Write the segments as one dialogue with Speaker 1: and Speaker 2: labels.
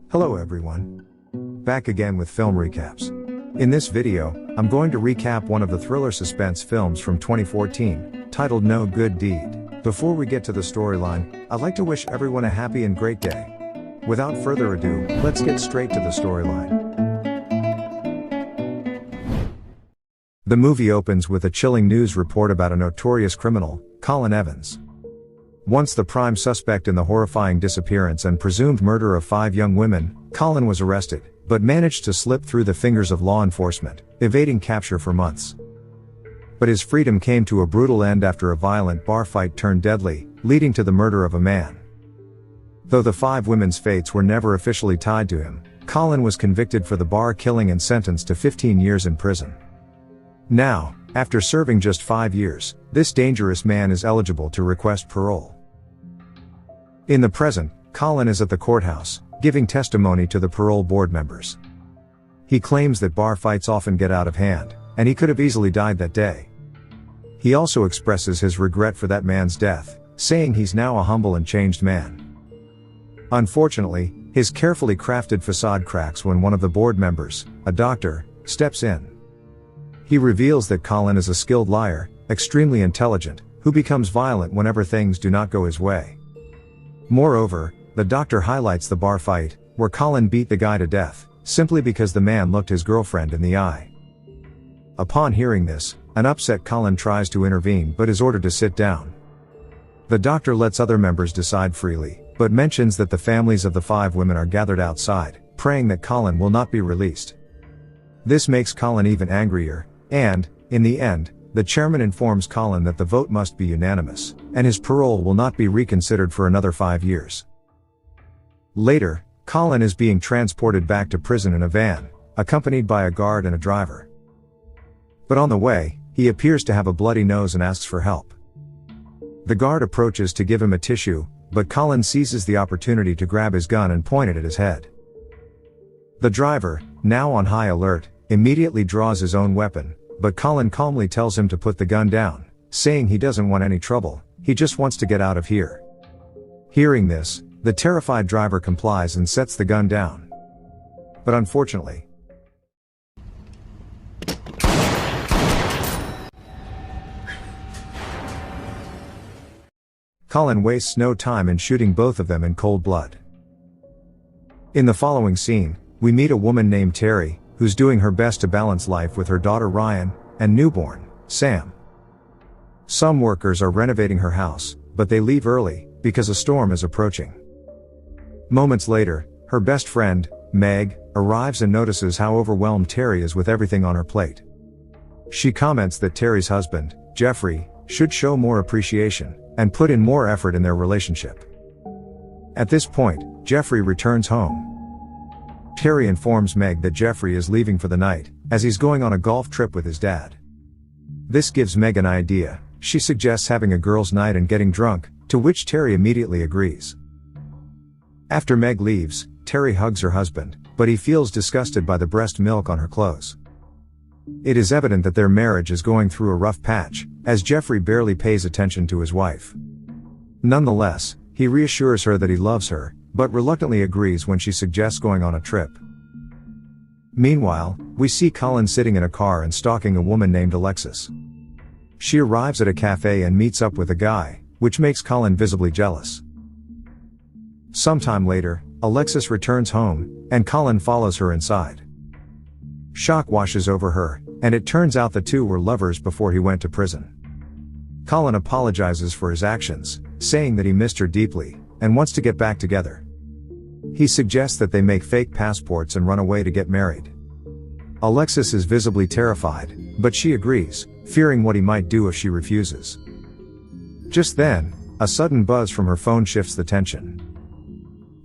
Speaker 1: Hello everyone. Back again with film recaps. In this video, I'm going to recap one of the thriller suspense films from 2014, titled No Good Deed. Before we get to the storyline, I'd like to wish everyone a happy and great day. Without further ado, let's get straight to the storyline. The movie opens with a chilling news report about a notorious criminal, Colin Evans. Once the prime suspect in the horrifying disappearance and presumed murder of 5 young women, Colin was arrested, but managed to slip through the fingers of law enforcement, evading capture for months. But his freedom came to a brutal end after a violent bar fight turned deadly, leading to the murder of a man. Though the 5 women's fates were never officially tied to him, Colin was convicted for the bar killing and sentenced to 15 years in prison. Now, after serving just 5 years, this dangerous man is eligible to request parole. In the present, Colin is at the courthouse, giving testimony to the parole board members. He claims that bar fights often get out of hand, and he could have easily died that day. He also expresses his regret for that man's death, saying he's now a humble and changed man. Unfortunately, his carefully crafted facade cracks when one of the board members, a doctor, steps in. He reveals that Colin is a skilled liar, extremely intelligent, who becomes violent whenever things do not go his way. Moreover, the doctor highlights the bar fight, where Colin beat the guy to death, simply because the man looked his girlfriend in the eye. Upon hearing this, an upset Colin tries to intervene but is ordered to sit down. The doctor lets other members decide freely, but mentions that the families of the 5 women are gathered outside, praying that Colin will not be released. This makes Colin even angrier, and, in the end, the chairman informs Colin that the vote must be unanimous, and his parole will not be reconsidered for another 5 years. Later, Colin is being transported back to prison in a van, accompanied by a guard and a driver. But on the way, he appears to have a bloody nose and asks for help. The guard approaches to give him a tissue, but Colin seizes the opportunity to grab his gun and point it at his head. The driver, now on high alert, immediately draws his own weapon, but Colin calmly tells him to put the gun down, saying he doesn't want any trouble, he just wants to get out of here. Hearing this, the terrified driver complies and sets the gun down. But unfortunately, Colin wastes no time in shooting both of them in cold blood. In the following scene, we meet a woman named Terry, who's doing her best to balance life with her daughter Ryan, and newborn, Sam. Some workers are renovating her house, but they leave early, because a storm is approaching. Moments later, her best friend, Meg, arrives and notices how overwhelmed Terry is with everything on her plate. She comments that Terry's husband, Jeffrey, should show more appreciation, and put in more effort in their relationship. At this point, Jeffrey returns home. Terry informs Meg that Jeffrey is leaving for the night, as he's going on a golf trip with his dad. This gives Meg an idea. She suggests having a girls' night and getting drunk, to which Terry immediately agrees. After Meg leaves, Terry hugs her husband, but he feels disgusted by the breast milk on her clothes. It is evident that their marriage is going through a rough patch, as Jeffrey barely pays attention to his wife. Nonetheless, he reassures her that he loves her, but reluctantly agrees when she suggests going on a trip. Meanwhile, we see Colin sitting in a car and stalking a woman named Alexis. She arrives at a cafe and meets up with a guy, which makes Colin visibly jealous. Sometime later, Alexis returns home, and Colin follows her inside. Shock washes over her, and it turns out the two were lovers before he went to prison. Colin apologizes for his actions, saying that he missed her deeply, and wants to get back together. He suggests that they make fake passports and run away to get married. Alexis is visibly terrified, but she agrees, fearing what he might do if she refuses. Just then, a sudden buzz from her phone shifts the tension.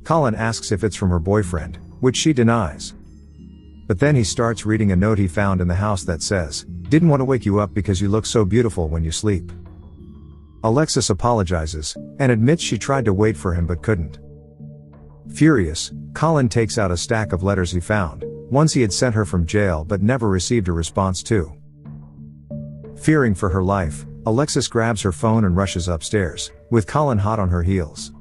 Speaker 1: Colin asks if it's from her boyfriend, which she denies. But then he starts reading a note he found in the house that says, "Didn't want to wake you up because you look so beautiful when you sleep." Alexis apologizes, and admits she tried to wait for him but couldn't. Furious, Colin takes out a stack of letters he found, ones he had sent her from jail but never received a response to. Fearing for her life, Alexis grabs her phone and rushes upstairs, with Colin hot on her heels.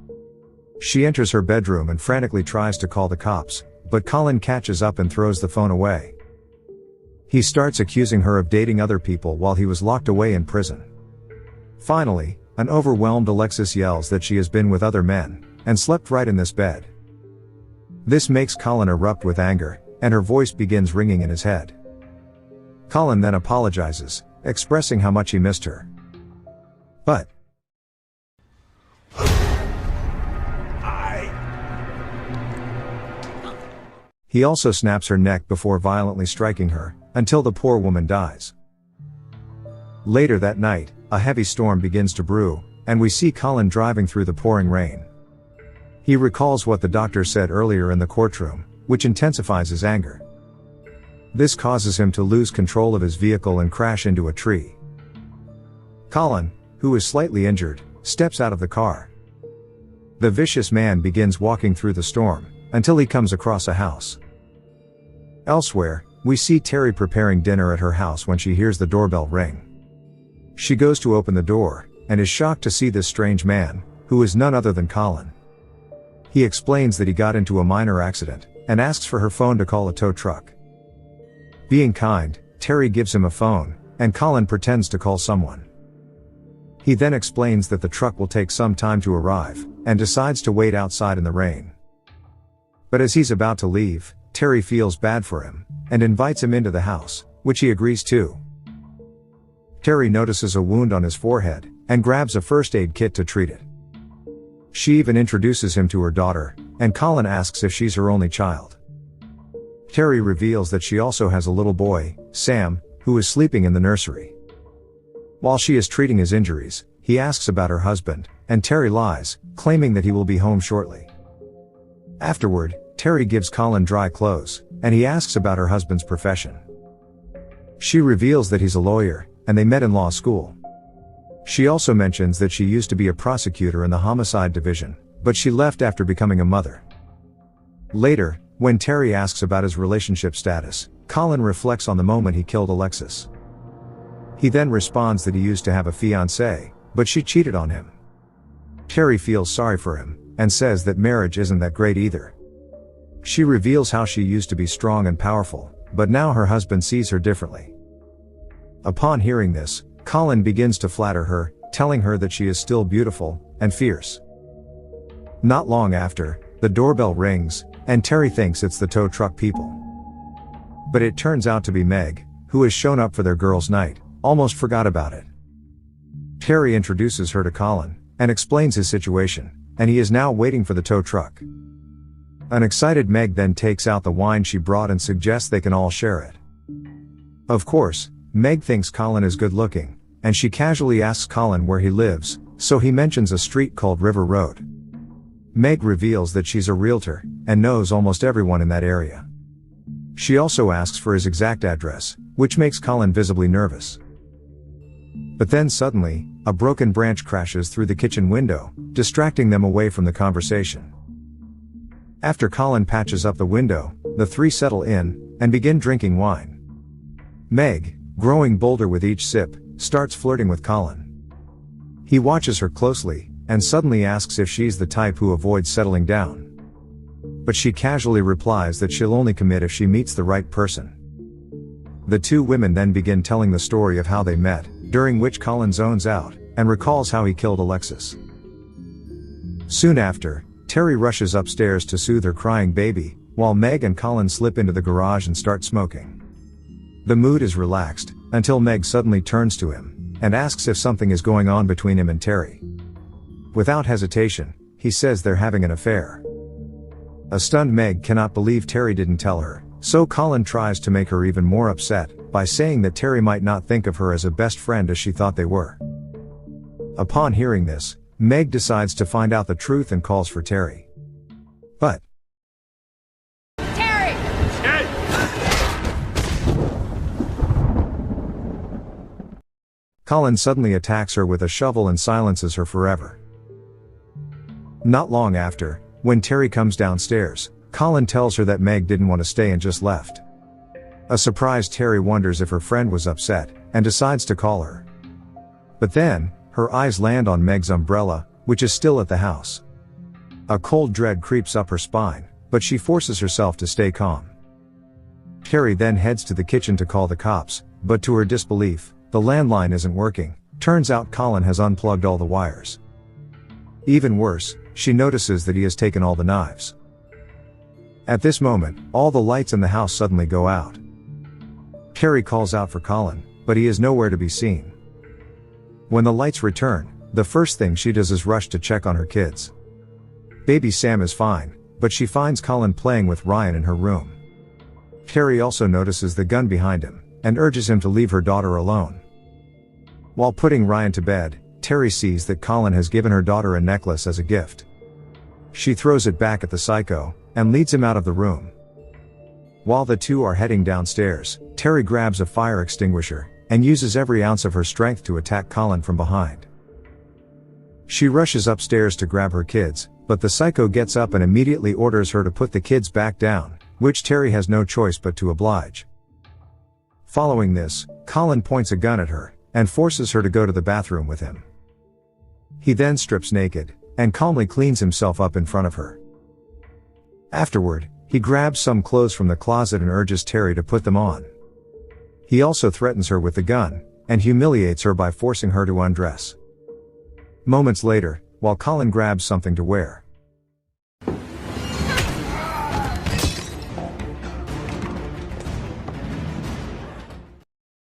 Speaker 1: She enters her bedroom and frantically tries to call the cops, but Colin catches up and throws the phone away. He starts accusing her of dating other people while he was locked away in prison. Finally, an overwhelmed Alexis yells that she has been with other men, and slept right in this bed. This makes Colin erupt with anger, and her voice begins ringing in his head. Colin then apologizes, expressing how much he missed her. But he also snaps her neck before violently striking her, until the poor woman dies. Later that night, a heavy storm begins to brew, and we see Colin driving through the pouring rain. He recalls what the doctor said earlier in the courtroom, which intensifies his anger. This causes him to lose control of his vehicle and crash into a tree. Colin, who is slightly injured, steps out of the car. The vicious man begins walking through the storm, until he comes across a house. Elsewhere, we see Terry preparing dinner at her house when she hears the doorbell ring. She goes to open the door, and is shocked to see this strange man, who is none other than Colin. He explains that he got into a minor accident, and asks for her phone to call a tow truck. Being kind, Terry gives him a phone, and Colin pretends to call someone. He then explains that the truck will take some time to arrive, and decides to wait outside in the rain. But as he's about to leave, Terry feels bad for him, and invites him into the house, which he agrees to. Terry notices a wound on his forehead, and grabs a first aid kit to treat it. She even introduces him to her daughter, and Colin asks if she's her only child. Terry reveals that she also has a little boy, Sam, who is sleeping in the nursery. While she is treating his injuries, he asks about her husband, and Terry lies, claiming that he will be home shortly. Afterward, Terry gives Colin dry clothes, and he asks about her husband's profession. She reveals that he's a lawyer, and they met in law school. She also mentions that she used to be a prosecutor in the homicide division, but she left after becoming a mother. Later, when Terry asks about his relationship status, Colin reflects on the moment he killed Alexis. He then responds that he used to have a fiancée, but she cheated on him. Terry feels sorry for him, and says that marriage isn't that great either. She reveals how she used to be strong and powerful, but now her husband sees her differently. Upon hearing this, Colin begins to flatter her, telling her that she is still beautiful and fierce. Not long after, the doorbell rings, and Terry thinks it's the tow truck people. But it turns out to be Meg, who has shown up for their girls' night, almost forgot about it. Terry introduces her to Colin, and explains his situation, and he is now waiting for the tow truck. An excited Meg then takes out the wine she brought and suggests they can all share it. Of course, Meg thinks Colin is good looking, and she casually asks Colin where he lives, so he mentions a street called River Road. Meg reveals that she's a realtor, and knows almost everyone in that area. She also asks for his exact address, which makes Colin visibly nervous. But then suddenly, a broken branch crashes through the kitchen window, distracting them away from the conversation. After Colin patches up the window, the three settle in, and begin drinking wine. Meg, growing bolder with each sip, starts flirting with Colin. He watches her closely, and suddenly asks if she's the type who avoids settling down. But she casually replies that she'll only commit if she meets the right person. The two women then begin telling the story of how they met, during which Colin zones out, and recalls how he killed Alexis. Soon after, Terry rushes upstairs to soothe her crying baby, while Meg and Colin slip into the garage and start smoking. The mood is relaxed, until Meg suddenly turns to him, and asks if something is going on between him and Terry. Without hesitation, he says they're having an affair. A stunned Meg cannot believe Terry didn't tell her, so Colin tries to make her even more upset, by saying that Terry might not think of her as a best friend as she thought they were. Upon hearing this, Meg decides to find out the truth and calls for Terry. But
Speaker 2: Terry!
Speaker 1: Colin suddenly attacks her with a shovel and silences her forever. Not long after, when Terry comes downstairs, Colin tells her that Meg didn't want to stay and just left. A surprised Terry wonders if her friend was upset, and decides to call her. But then, her eyes land on Meg's umbrella, which is still at the house. A cold dread creeps up her spine, but she forces herself to stay calm. Terry then heads to the kitchen to call the cops, but to her disbelief, the landline isn't working. Turns out Colin has unplugged all the wires. Even worse, she notices that he has taken all the knives. At this moment, all the lights in the house suddenly go out. Terry calls out for Colin, but he is nowhere to be seen. When the lights return, the first thing she does is rush to check on her kids. Baby Sam is fine, but she finds Colin playing with Ryan in her room. Terry also notices the gun behind him, and urges him to leave her daughter alone. While putting Ryan to bed, Terry sees that Colin has given her daughter a necklace as a gift. She throws it back at the psycho, and leads him out of the room. While the two are heading downstairs, Terry grabs a fire extinguisher, and uses every ounce of her strength to attack Colin from behind. She rushes upstairs to grab her kids, but the psycho gets up and immediately orders her to put the kids back down, which Terry has no choice but to oblige. Following this, Colin points a gun at her, and forces her to go to the bathroom with him. He then strips naked, and calmly cleans himself up in front of her. Afterward, he grabs some clothes from the closet and urges Terry to put them on. He also threatens her with the gun, and humiliates her by forcing her to undress. Moments later, while Colin grabs something to wear,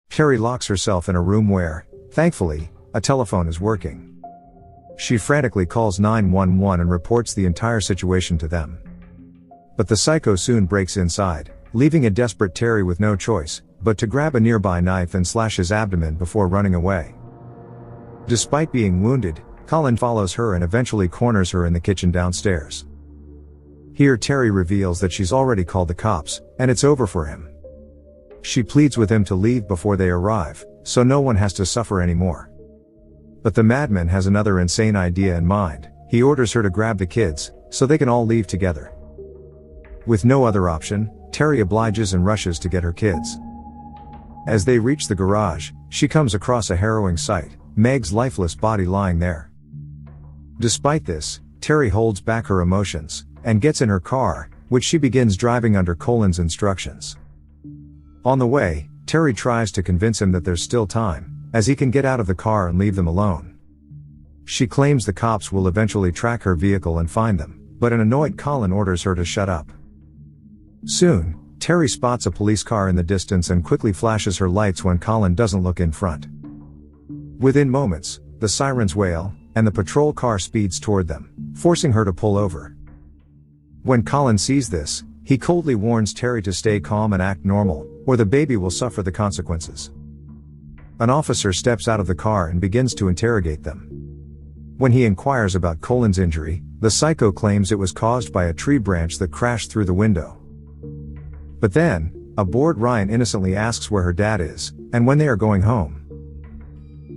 Speaker 1: Terry locks herself in a room where, thankfully, a telephone is working. She frantically calls 911 and reports the entire situation to them. But the psycho soon breaks inside, leaving a desperate Terry with no choice but to grab a nearby knife and slash his abdomen before running away. Despite being wounded, Colin follows her and eventually corners her in the kitchen downstairs. Here Terry reveals that she's already called the cops, and it's over for him. She pleads with him to leave before they arrive, so no one has to suffer anymore. But the madman has another insane idea in mind. He orders her to grab the kids, so they can all leave together. With no other option, Terry obliges and rushes to get her kids. As they reach the garage, she comes across a harrowing sight, Meg's lifeless body lying there. Despite this, Terry holds back her emotions, and gets in her car, which she begins driving under Colin's instructions. On the way, Terry tries to convince him that there's still time, as he can get out of the car and leave them alone. She claims the cops will eventually track her vehicle and find them, but an annoyed Colin orders her to shut up. Soon, Terry spots a police car in the distance and quickly flashes her lights when Colin doesn't look in front. Within moments, the sirens wail, and the patrol car speeds toward them, forcing her to pull over. When Colin sees this, he coldly warns Terry to stay calm and act normal, or the baby will suffer the consequences. An officer steps out of the car and begins to interrogate them. When he inquires about Colin's injury, the psycho claims it was caused by a tree branch that crashed through the window. But then, a bored Ryan innocently asks where her dad is, and when they are going home.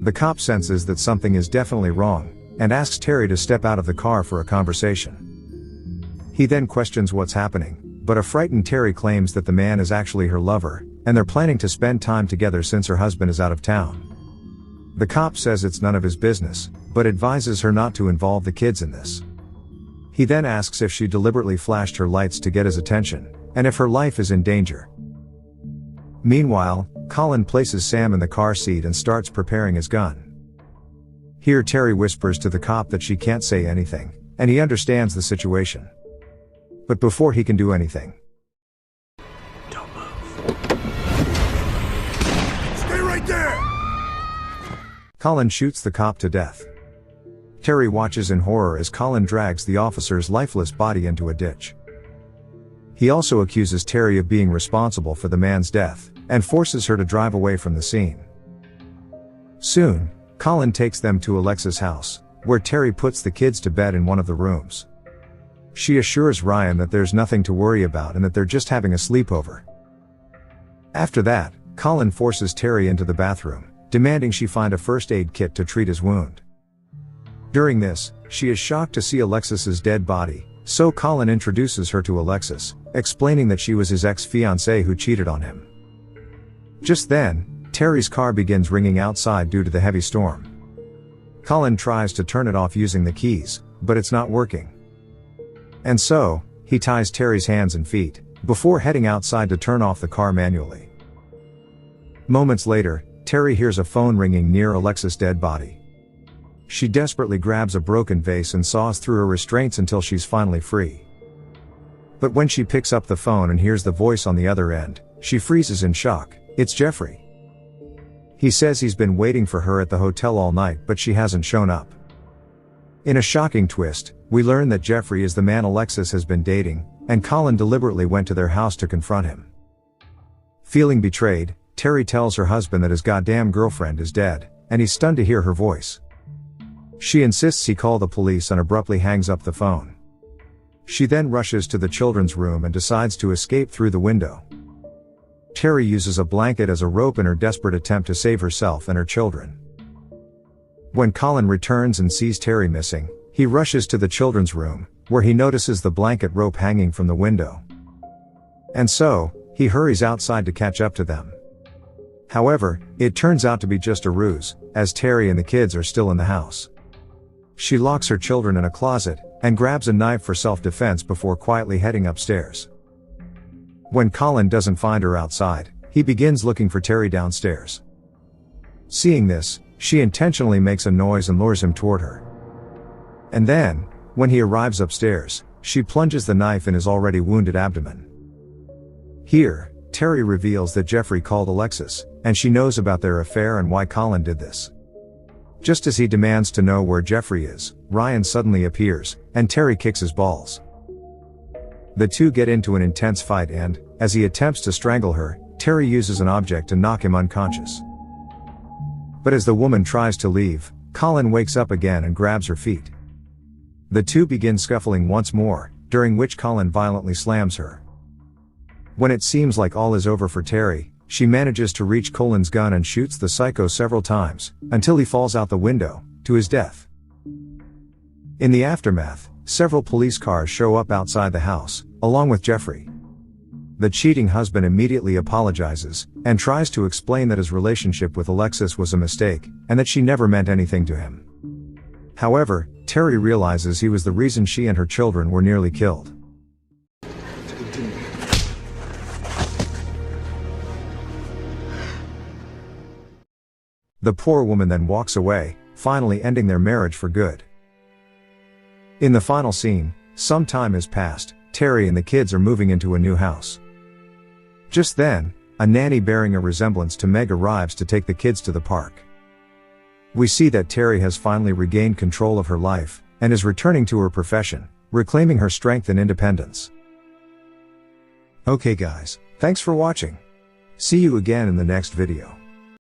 Speaker 1: The cop senses that something is definitely wrong, and asks Terry to step out of the car for a conversation. He then questions what's happening, but a frightened Terry claims that the man is actually her lover, and they're planning to spend time together since her husband is out of town. The cop says it's none of his business, but advises her not to involve the kids in this. He then asks if she deliberately flashed her lights to get his attention, and if her life is in danger. Meanwhile, Colin places Sam in the car seat and starts preparing his gun. Here Terry whispers to the cop that she can't say anything, and he understands the situation. But before he can do anything,
Speaker 2: Don't move. Stay right there!
Speaker 1: Colin shoots the cop to death. Terry watches in horror as Colin drags the officer's lifeless body into a ditch. He also accuses Terry of being responsible for the man's death, and forces her to drive away from the scene. Soon, Colin takes them to Alexa's house, where Terry puts the kids to bed in one of the rooms. She assures Ryan that there's nothing to worry about and that they're just having a sleepover. After that, Colin forces Terry into the bathroom, demanding she find a first aid kit to treat his wound. During this, she is shocked to see Alexis's dead body, so Colin introduces her to Alexis, explaining that she was his ex-fiancée who cheated on him. Just then, Terry's car begins ringing outside due to the heavy storm. Colin tries to turn it off using the keys, but it's not working. And so, he ties Terry's hands and feet, before heading outside to turn off the car manually. Moments later, Terry hears a phone ringing near Alexis' dead body. She desperately grabs a broken vase and saws through her restraints until she's finally free. But when she picks up the phone and hears the voice on the other end, she freezes in shock. It's Jeffrey. He says he's been waiting for her at the hotel all night, but she hasn't shown up. In a shocking twist, we learn that Jeffrey is the man Alexis has been dating, and Colin deliberately went to their house to confront him. Feeling betrayed, Terry tells her husband that his goddamn girlfriend is dead, and he's stunned to hear her voice. She insists he call the police and abruptly hangs up the phone. She then rushes to the children's room and decides to escape through the window. Terry uses a blanket as a rope in her desperate attempt to save herself and her children. When Colin returns and sees Terry missing, he rushes to the children's room, where he notices the blanket rope hanging from the window. And so, he hurries outside to catch up to them. However, it turns out to be just a ruse, as Terry and the kids are still in the house. She locks her children in a closet, and grabs a knife for self-defense before quietly heading upstairs. When Colin doesn't find her outside, he begins looking for Terry downstairs. Seeing this, she intentionally makes a noise and lures him toward her. And then, when he arrives upstairs, she plunges the knife in his already wounded abdomen. Here, Terry reveals that Jeffrey called Alexis, and she knows about their affair and why Colin did this. Just as he demands to know where Jeffrey is, Ryan suddenly appears, and Terry kicks his balls. The two get into an intense fight and, as he attempts to strangle her, Terry uses an object to knock him unconscious. But as the woman tries to leave, Colin wakes up again and grabs her feet. The two begin scuffling once more, during which Colin violently slams her. When it seems like all is over for Terry, she manages to reach Colin's gun and shoots the psycho several times, until he falls out the window, to his death. In the aftermath, several police cars show up outside the house, along with Jeffrey. The cheating husband immediately apologizes, and tries to explain that his relationship with Alexis was a mistake, and that she never meant anything to him. However, Terry realizes he was the reason she and her children were nearly killed. The poor woman then walks away, finally ending their marriage for good. In the final scene, some time has passed, Terry and the kids are moving into a new house. Just then, a nanny bearing a resemblance to Meg arrives to take the kids to the park. We see that Terry has finally regained control of her life, and is returning to her profession, reclaiming her strength and independence. Okay guys, thanks for watching. See you again in the next video.